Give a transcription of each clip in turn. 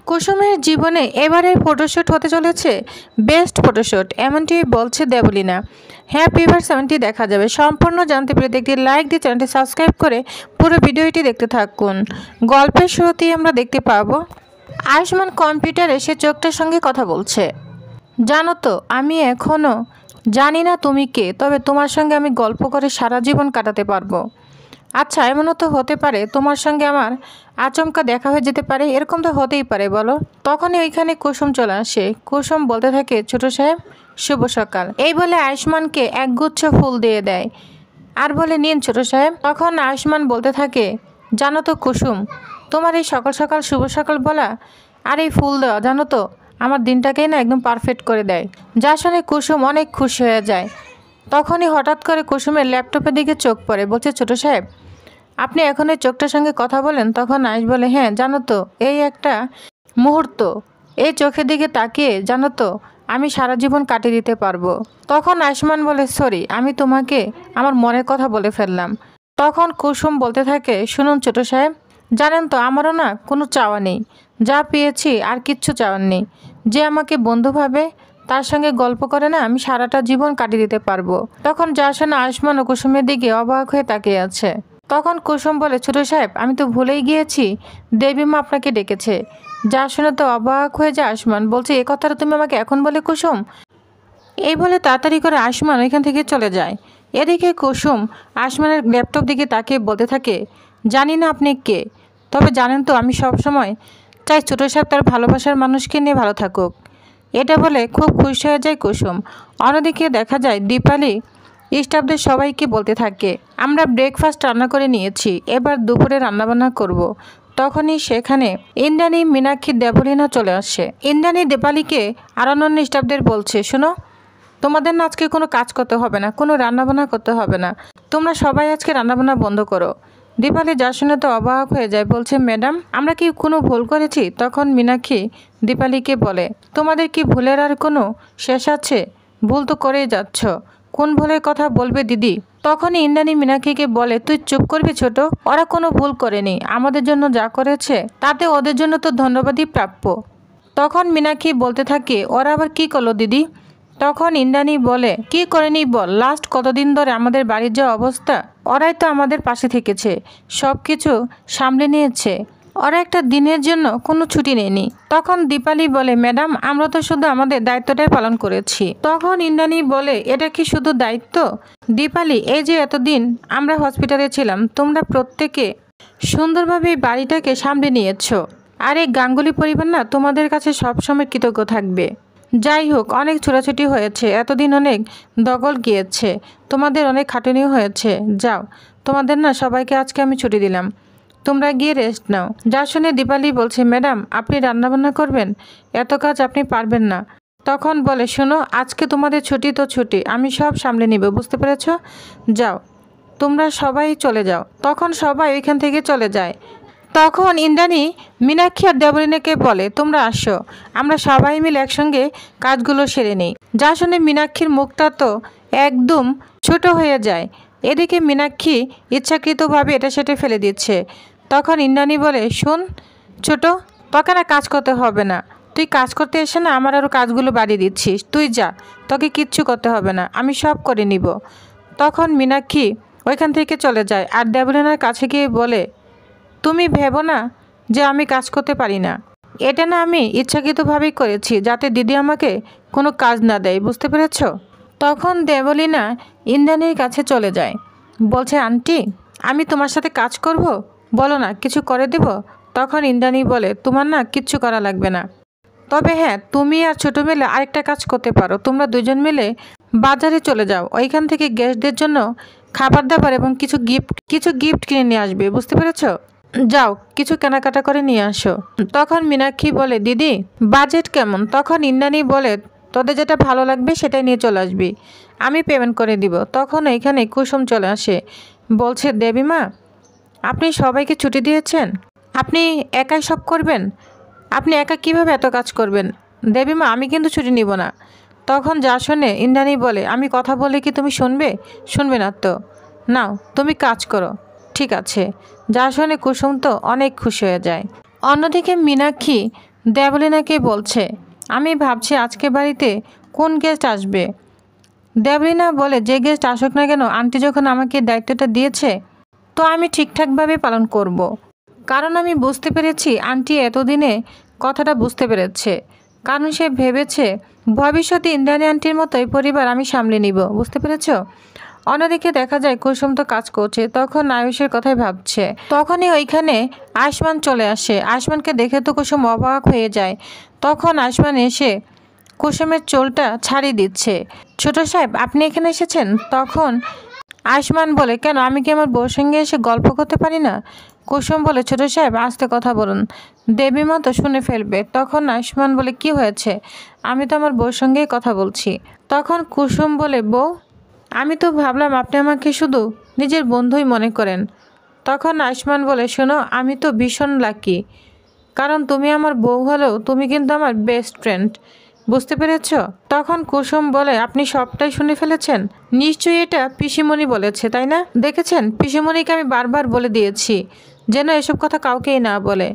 কুসুমের জীবনে এবারের ফটোশ্যুট হতে চলেছে বেস্ট ফটোশ্যুট, এমনটি বলছে দেবলীনা। হ্যাঁ ভিউয়ার্স, এমনটি দেখা যাবে। সম্পূর্ণ জানতে পেরে একটি লাইক দিয়ে চ্যানেলটি সাবস্ক্রাইব করে পুরো ভিডিওটি দেখতে থাকুন। গল্পের শুরুতেই আমরা দেখতে পাবো আয়ুষ্মান কম্পিউটারে সে চোখটার সঙ্গে কথা বলছে। জানো তো, আমি এখনও জানি না তুমি কে, তবে তোমার সঙ্গে আমি গল্প করে সারা জীবন কাটাতে পারবো। আচ্ছা, এমনও তো হতে পারে তোমার সঙ্গে আমার আচমকা দেখা হয়ে যেতে পারে, এরকম তো হতেই পারে বলো। তখনই ওইখানে কুসুম চলে আসে। কুসুম বলতে থাকে, ছোট সাহেব শুভ সকাল, এই বলে আয়ুষ্মানকে একগুচ্ছ ফুল দিয়ে দেয় আর বলে, নিন ছোট সাহেব। তখন আয়ুষ্মান বলতে থাকে, জানো তো কুসুম, তোমার এই সকাল সকাল শুভ সকাল বলা আর এই ফুল দেওয়া জানো তো আমার দিনটাকেই না একদম পারফেক্ট করে দেয়। যা শুনে কুসুম অনেক খুশি হয়ে যায়। তখনই হঠাৎ করে কুসুমের ল্যাপটপের দিকে চোখ পড়ে। বলছে, ছোট সাহেব আপনি এখন এই চোখটার সঙ্গে কথা বলেন। তখন আয়ুষ বলে, হ্যাঁ জানো তো, এই একটা মুহূর্ত এই চোখের দিকে তাকিয়ে জানো তো আমি সারা জীবন কাটিয়ে দিতে পারবো। তখন আয়ুষ্মান বলে, সরি, আমি তোমাকে আমার মনের কথা বলে ফেললাম। তখন কুসুম বলতে থাকে, শুনুন ছোট সাহেব, জানেন তো আমারও না কোনো চাওয়া নেই, যা পেয়েছি আর কিচ্ছু চাওয়ার নেই। যে আমাকে বন্ধু ভাবে তার সঙ্গে গল্প করে না আমি সারাটা জীবন কাটিয়ে দিতে পারবো। তখন যা শোনা আয়ুষ্মান ও কুসুমের দিকে অবাক হয়ে তাকিয়ে আছে। তখন কুসুম বলে, ছোট সাহেব আমি তো ভুলেই গিয়েছি, দেবীমা আপনাকে ডেকেছে। যা শুনে তো অবাক হয়ে যায় আয়ুষ্মান। বলছে, এ কথাটা তুমি আমাকে এখন বলে কুসুম? এই বলে তাড়াতাড়ি করে আয়ুষ্মান ওইখান থেকে চলে যায়। এদিকে কুসুম আয়ুষ্মানের ল্যাপটপ দিকে তাকিয়ে বলতে থাকে, জানি না আপনি কে, তবে জানেন তো আমি সবসময় চাই ছোট সাহেব তার ভালোবাসার মানুষকে নিয়ে ভালো থাকুক। এটা বলে খুব খুশি হয়ে যায় কুসুম। অন্যদিকে দেখা যায় দীপালি স্টাফদের সবাইকে বলতে থাকে, আমরা ব্রেকফাস্ট রান্না করে নিয়েছি, এবার দুপুরে রান্নাবান্না করব। তখনই সেখানে ইন্দ্রাণী, মীনাক্ষী, দেবলীনা চলে আসে। ইন্দ্রাণী দীপালিকে আর অন্যান্য স্টাফদের বলছে, শোনো, তোমাদের না আজকে কোনো কাজ করতে হবে না, কোনো রান্নাবান্না করতে হবে না, তোমরা সবাই আজকে রান্নাবান্না বন্ধ করো। দীপালি যা শুনে তো অবাক হয়ে যায়। বলছে, ম্যাডাম আমরা কি কোনো ভুল করেছি? তখন মীনাক্ষী দীপালিকে বলে, তোমাদের কি ভুলের আর কোনো শেষ আছে? ভুল তো করেই যাচ্ছ, কোন ভুলের কথা বলবে দিদি? তখনই ইন্দ্রাণী মীনাক্ষীকে বলে, তুই চুপ করবি ছোট, ওরা কোনো ভুল করেনি, আমাদের জন্য যা করেছে তাতে ওদের জন্য তো ধন্যবাদই প্রাপ্য। তখন মীনাক্ষী বলতে থাকে, ওরা আবার কি করলো দিদি? তখন ইন্দ্রাণী বলে, কি করেনি বল, লাস্ট কতদিন ধরে আমাদের বাড়ির যে অবস্থা, ওরাই তো আমাদের পাশে থেকেছে, সব কিছু সামলে নিয়েছে, ওরা একটা দিনের জন্য কোনো ছুটি নেয়নি। তখন দীপালি বলে, ম্যাডাম আমরা তো শুধু আমাদের দায়িত্বটাই পালন করেছি। তখন ইন্দ্রাণী বলে, এটা কি শুধু দায়িত্ব? দীপালি, এই যে এতদিন আমরা হসপিটালে ছিলাম, তোমরা প্রত্যেকে সুন্দরভাবে বাড়িটাকে সামলে নিয়েছো, আর এই গাঙ্গুলি পরিবার না তোমাদের কাছে সবসময় কৃতজ্ঞ থাকবে। যাই হোক, অনেক ছোটাছুটি হয়েছে, এতদিন অনেক দগল গিয়েছে, তোমাদের অনেক খাটুনিও হয়েছে, যাও তোমাদের না সবাইকে আজকে আমি ছুটি দিলাম, তোমরা গিয়ে রেস্ট নাও। যা শুনে দীপালি বলছে, ম্যাডাম আপনি রান্নাবান্না করবেন, এত কাজ আপনি পারবেন না। তখন বলে, শোনো, আজকে তোমাদের ছুটি তো ছুটি, আমি সব সামলে নিব, বুঝতে পেরেছ? যাও তোমরা সবাই চলে যাও। তখন সবাই ওইখান থেকে চলে যায়। তখন ইন্দ্রাণী মীনাক্ষী আর দেবলীনাকে বলে, তোমরা আসো, আমরা সবাই মিলে একসঙ্গে কাজগুলো সেরে নিই। যা শুনে মীনাক্ষীর মুখটা তো একদম ছোট হয়ে যায়। এদিকে মীনাক্ষী ইচ্ছাকৃতভাবে এটা সেটা ফেলে দিচ্ছে। তখন ইন্দ্রাণী বলে, শোন ছোট, তোকে না কাজ করতে হবে না, তুই কাজ করতে এসে না আমার আরও কাজগুলো বাড়িয়ে দিচ্ছিস, তুই যা, তোকে কিচ্ছু করতে হবে না, আমি সব করে নিব। তখন মীনাক্ষী ওইখান থেকে চলে যায় আর দেবলীনার কাছে গিয়ে বলে, তুমি ভেবো না যে আমি কাজ করতে পারি না, এটা না আমি ইচ্ছাকৃতভাবেই করেছি যাতে দিদি আমাকে কোনো কাজ না দেয়, বুঝতে পেরেছ? তখন দেবলীনা ইন্দ্রাণীর কাছে চলে যায়। বলছে, আন্টি আমি তোমার সাথে কাজ করব, বলো না কিছু করে দেব। তখন ইন্দ্রাণী বলে, তোমার না কিচ্ছু করা লাগবে না, তবে হ্যাঁ তুমি আর ছোটো মিলে আরেকটা কাজ করতে পারো, তোমরা দুজন মিলে বাজারে চলে যাও, ওইখান থেকে গেস্টদের জন্য খাবার দাবার এবং কিছু গিফট কিনে নিয়ে আসবে, বুঝতে পেরেছ? যাও কিছু কেনাকাটা করে নিয়ে আসো। তখন মীনাক্ষী বলে, দিদি বাজেট কেমন? তখন ইন্দ্রাণী বলে, তোদের যেটা ভালো লাগবে সেটাই নিয়ে চলে আসবি, আমি পেমেন্ট করে দিব। তখন এইখানে কুসুম চলে আসে। বলছে, দেবীমা আপনি সবাইকে ছুটি দিয়েছেন, আপনি একাই সব করবেন, আপনি একা কিভাবে এত কাজ করবেন? দেবীমা আমি কিন্তু ছুটি নিব না। তখন যা শোনে ইন্দ্রাণী বলে, আমি কথা বলে কি তুমি শুনবে না তো, নাও তুমি কাজ করো, ঠিক আছে। যা শুনে কুসুম তো অনেক খুশি হয়ে যায়। অন্যদিকে মীনাক্ষী দেবলীনাকে বলছে, আমি ভাবছি আজকে বাড়িতে কোন গেস্ট আসবে। দেবলীনা বলে, যে গেস্ট আসুক না কেন, আন্টি যখন আমাকে দায়িত্বটা দিয়েছে তো আমি ঠিকঠাকভাবে পালন করব। কারণ আমি বুঝতে পেরেছি আন্টি এতদিনে কথাটা বুঝতে পেরেছে। কারণ সে ভেবেছে ভবিষ্যতে ইন্দ্রাণী আন্টির মতোই পরিবার আমি সামলে নিব। বুঝতে পেরেছ? অন্যদিকে দেখা যায় কুসুম তো কাজ করছে, তখন আয়ুষের কথাই ভাবছে। তখনই ওইখানে আয়ুষ্মান চলে আসে। আয়ুষ্মানকে দেখে তো কুসুম অবাক হয়ে যায়। তখন আয়ুষ্মান এসে কুসুমের চুলটা ছাড়িয়ে দিচ্ছে। ছোট সাহেব, আপনি এখানে এসেছেন? তখন আয়ুষ্মান বলে, কেন, আমি কি আমার বউর সঙ্গে এসে গল্প করতে পারি না? কুসুম বলে, ছোট সাহেব আস্তে কথা বলুন, দেবীমা তো শুনে ফেলবে। তখন আয়ুষ্মান বলে, কি হয়েছে? আমি তো আমার বউর সঙ্গেই কথা বলছি। তখন কুসুম বলে, বউ, আমি তো ভাবলাম আপনি আমাকে শুধু নিজের বন্ধুই মনে করেন। তখন আয়ুষ্মান বলে, শোনো, আমি তো ভীষণ লাকি, কারণ তুমি আমার বউ হলেও তুমি কিন্তু আমার বেস্ট ফ্রেন্ড। বুঝতে পেরেছ? তখন কুসুম বলে, আপনি সবটাই শুনে ফেলেছেন? নিশ্চয়ই এটা পিসিমণি বলেছে, তাই না? দেখেছেন, পিসিমণিকে আমি বারবার বলে দিয়েছি যেন এসব কথা কাউকেই না বলে।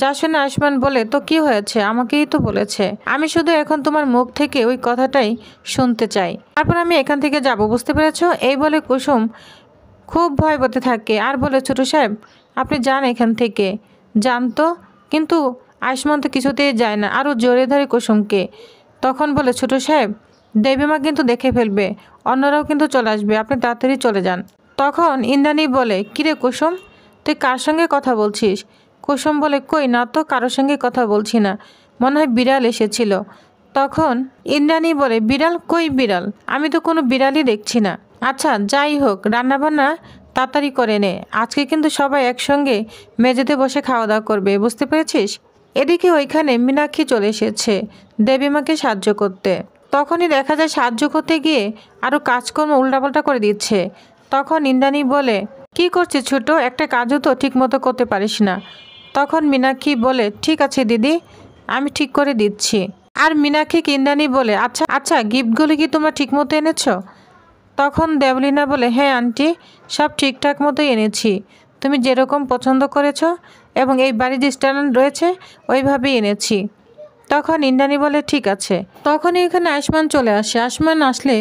যা শুনে আয়ুষ্মান বলে, তো কি হয়েছে, আমাকেই তো বলেছে। আমি শুধু এখন তোমার মুখ থেকে ওই কথাটাই শুনতে চাই, তারপর আমি এখান থেকে যাব। বুঝতে পেরেছ? এই বলে কুসুম খুব ভয় পেতে থাকে আর বলে, ছোট সাহেব আপনি যান এখান থেকে, যান তো। কিন্তু আয়ুষ্মান তো কিছুতেই যায় না, আরও জোরে ধরে কুসুমকে। তখন বলে, ছোট সাহেব, দেবীমা কিন্তু দেখে ফেলবে, অন্যরাও কিন্তু চলে আসবে, আপনি তাড়াতাড়ি চলে যান। তখন ইন্দ্রাণী বলে, কিরে কুসুম, তুই কার সঙ্গে কথা বলছিস? কুসুম বলে, কই না তো, কারোর সঙ্গে কথা বলছি না, মনে হয় বিড়াল এসেছিল। তখন ইন্দ্রাণী বলে, বিড়াল? কই বিড়াল? আমি তো কোনো বিড়ালই দেখছি না। আচ্ছা যাই হোক, রান্নাবান্না তাড়াতাড়ি করে নে, আজকে কিন্তু সবাই একসঙ্গে মেঝেতে বসে খাওয়া দাওয়া করবে। বুঝতে পেরেছিস? এদিকে ওইখানে মীনাক্ষী চলে এসেছে দেবীমাকে সাহায্য করতে। তখনই দেখা যায় সাহায্য করতে গিয়ে আরও কাজকর্ম উল্টাপাল্টা করে দিচ্ছে। তখন ইন্দ্রাণী বলে, কি করছিস ছোট, একটা কাজও তো ঠিক মতো করতে পারিস না। তখন মীনাক্ষী বলে, ঠিক আছে দিদি, আমি ঠিক করে দিচ্ছি। আর মীনাক্ষীকে ইন্দ্রাণী বলে, আচ্ছা আচ্ছা, গিফটগুলি কি তোমরা ঠিক মতো এনেছো? তখন দেবলীনা বলে, হ্যাঁ আন্টি, সব ঠিকঠাক মতোই এনেছি, তুমি যেরকম পছন্দ করেছো এবং এই বাড়ির যে স্ট্যান্ডার্ড রয়েছে ওইভাবেই এনেছি। তখন ইন্দ্রাণী বলে, ঠিক আছে। তখনই এখানে আয়ুষ্মান চলে আসে। আয়ুষ্মান আসলে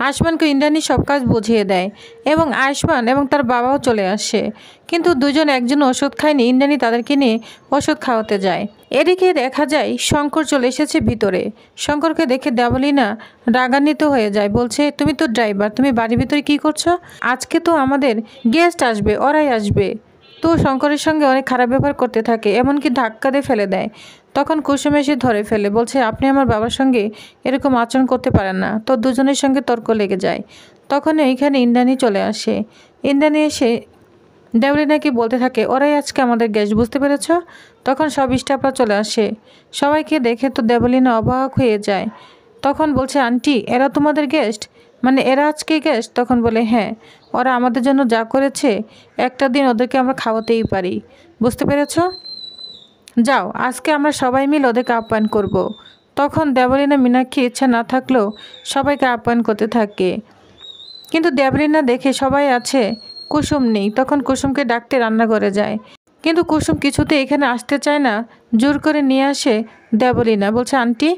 আয়ুষ্মানকে ইন্দ্রাণী সব কাজ বুঝিয়ে দেয় এবং আয়ুষ্মান এবং তার বাবাও চলে আসে। কিন্তু দুজন একজন ওষুধ খায়নি, ইন্দ্রাণী তাদেরকে নিয়ে ওষুধ খাওয়াতে যায়। এদিকে দেখা যায় শঙ্কর চলে এসেছে ভিতরে। শঙ্করকে দেখে দেবলীনা রাগান্বিত হয়ে যায়, বলছে, তুমি তো ড্রাইভার, তুমি বাড়ির ভিতরে কি করছো? আজকে তো আমাদের গেস্ট আসবে, ওরাই আসবে। তো শঙ্করের সঙ্গে অনেক খারাপ ব্যবহার করতে থাকে, এমনকি ধাক্কা দিয়ে ফেলে দেয়। তখন কুসুম এসে ধরে ফেলে, বলছে, আপনি আমার বাবার সঙ্গে এরকম আচরণ করতে পারেন না। তো দুজনের সঙ্গে তর্ক লেগে যায়। তখন এইখানে ইন্দ্রাণী চলে আসে। ইন্দ্রাণী এসে দেবলীনাকে বলতে থাকে, ওরাই আজকে আমাদের গেস্ট। বুঝতে পেরেছ? তখন সব স্টাফরা চলে আসে। সবাইকে দেখে তো দেবলীনা অবাক হয়ে যায়। তখন বলছে, আন্টি, এরা তোমাদের গেস্ট? মানে এরা আজকে গেস্ট? তখন বলে, হ্যাঁ, ওরা আমাদের জন্য যা করেছে একটা দিন ওদেরকে আমরা খাওয়াতেই পারি। বুঝতে পেরেছ? যাও, আজকে আমরা সবাই মিলে ওদেরকে আপ্যায়ন করব। তখন দেবলীনা মীনাক্ষী ইচ্ছা না থাকলেও সবাইকে আপ্যায়ন করতে থাকে। কিন্তু দেবলীনা দেখে সবাই আছে, কুসুম নেই। তখন কুসুমকে ডাকতে রান্নাঘরে যায়, কিন্তু কুসুম কিছুতে এখানে আসতে চায় না। জোর করে নিয়ে আসে দেবলীনা, বলছে, আন্টি,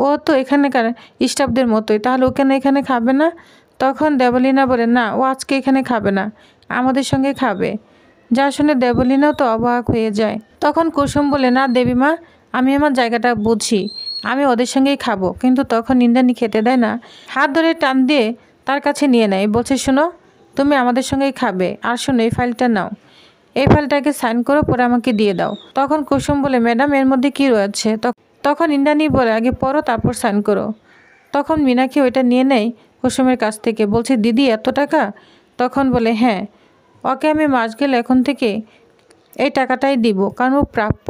ও তো এখানকার স্টাফদের মতোই, তাহলে ও কেন এখানে খাবে না? তখন দেবলীনা বলে, না, ও আজকে এখানে খাবে না, আমাদের সঙ্গে খাবে। যা শুনে দেবলীনাও তো অবাক হয়ে যায়। তখন কুসুম বলে, না দেবীমা, আমি আমার জায়গাটা বুঝি, আমি ওদের সঙ্গেই খাবো। কিন্তু তখন ইন্দ্রাণী খেতে দেয় না, হাত ধরে টান দিয়ে তার কাছে নিয়ে নেয়, বলছে, শোনো, তুমি আমাদের সঙ্গেই খাবে, আর শোনো, এই ফাইলটা নাও, এই ফাইলটাকে সাইন করো, পরে আমাকে দিয়ে দাও। তখন কুসুম বলে, ম্যাডাম, এর মধ্যে কি রয়েছে? তখন ইন্দ্রাণী বলে, আগে পড়ো, তারপর সাইন করো। তখন মীনাক্ষী ওইটা নিয়ে নেয় কুসুমের কাছ থেকে, বলছে, দিদি, এত টাকা? তখন বলে, হ্যাঁ, ওকে আমি মাস গেলে এখন থেকে এই টাকাটাই দিব, কারণ ও প্রাপ্য।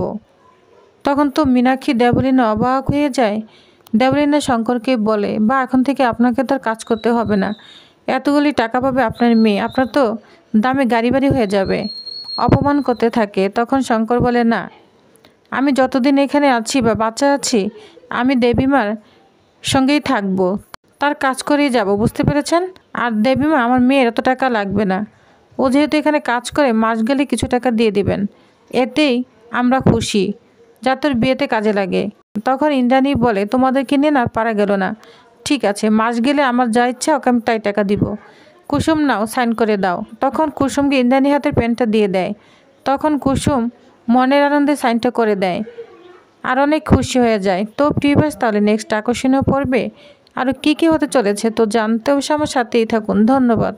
তখন তো মীনাক্ষী দেবলীনা অবাক হয়ে যায়। দেবলীনা শঙ্করকে বলে, বা এখন থেকে আপনাকে তো আর কাজ করতে হবে না, এতগুলি টাকা পাবে আপনার মেয়ে, আপনার তো দামে গাড়ি বাড়ি হয়ে যাবে। অপমান করতে থাকে। তখন শঙ্কর বলে, না, আমি যতদিন এখানে আছি বা বাচ্চা আছি, আমি দেবীমার সঙ্গেই থাকবো, তার কাজ করেই যাব। বুঝতে পেরেছেন? আর দেবীমা, আমার মেয়ের এত টাকা লাগবে না, ও যেহেতু এখানে কাজ করে, মাস গেলে কিছু টাকা দিয়ে দিবেন, এতেই আমরা খুশি। যা তোর বিয়েতে কাজে লাগে। তখন ইন্দ্রাণী বলে, তোমাদেরকে নিয়ে আর পারা গেল না। ঠিক আছে, মাস গেলে আমার যা ইচ্ছা ওকে আমি তাই টাকা দিব। কুসুম, নাও সাইন করে দাও। তখন কুসুমকে ইন্দ্রাণী হাতের পেনটা দিয়ে দেয়। তখন কুসুম মনের আনন্দে সাইনটা করে দেয় আর অনেক খুশি হয়ে যায়। তো প্রিভিয়াস, তাহলে নেক্সট আকর্ষণীয় পর্বে আরও কী কী হতে চলেছে তো জানতে অবশ্যই আমার সাথেই থাকুন। ধন্যবাদ।